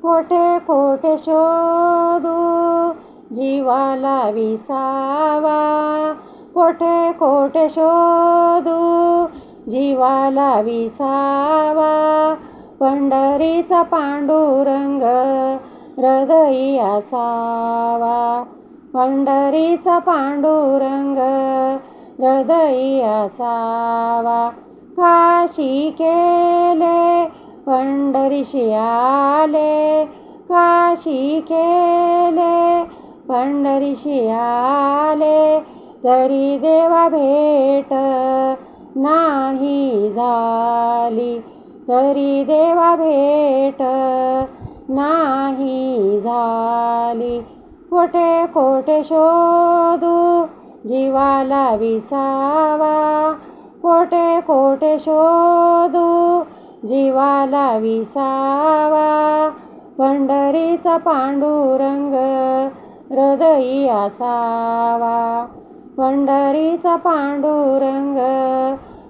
कोठे कोठे शोधू जीवाला विसावा, कोठे कोठे शोधू जीवाला विसावा. पंढरीचा पांडुरंग हृदयी असावा, पंढरीचा पांडुरंग हृदयी असावा. काशी केले पंढरीशी आले, काशी केले पंढरीशी आले. तरी देवा भेट नाही झाली, तरी देवा भेट नाही झाली. कोठे कोठे शोधू जीवाला विसावा, कोठे कोठे शोधू जीवाला विसावा. पंढरीचा पांडुरंग हृदयी असावा, पंढरीचा पांडुरंग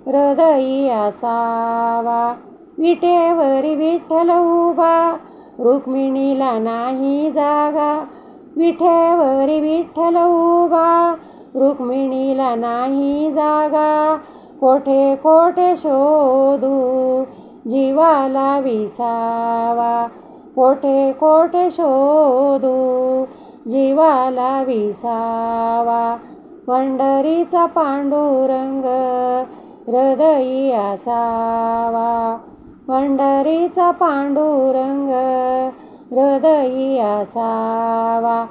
हृदयी असावा. विटेवरी विठ्ठल उभा रुक्मिणीला नाही जागा, विठेवरी विठ्ठल उभा रुक्मिणीला नाही जागा. कोठे कोठे शोधू जीवाला विसावा, कोठे कोठे शोधू जीवाला विसावा. पंढरीचा पांडुरंग हृदयी असावा, पंढरीचा पांडुरंग हृदयी असावा.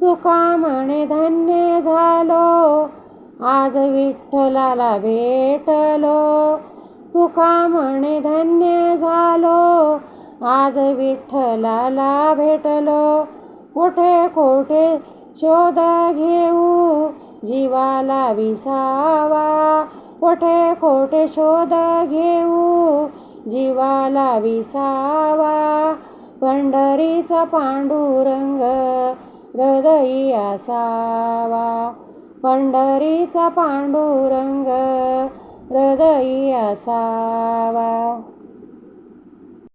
तुका म्हणे धन्य झालो आज विठ्ठलाला भेटलो, तुका म्हणे धन्य झालो आज विठ्ठलाला भेटलो. कोठे कोठे शोध घेऊ जीवाला विसावा, कोठे कोठे शोध घेऊ जीवाला विसावा. पंढरीचा पांडुरंग हृदयी असावा, पंढरीचा पांडुरंग हृदयी असावा.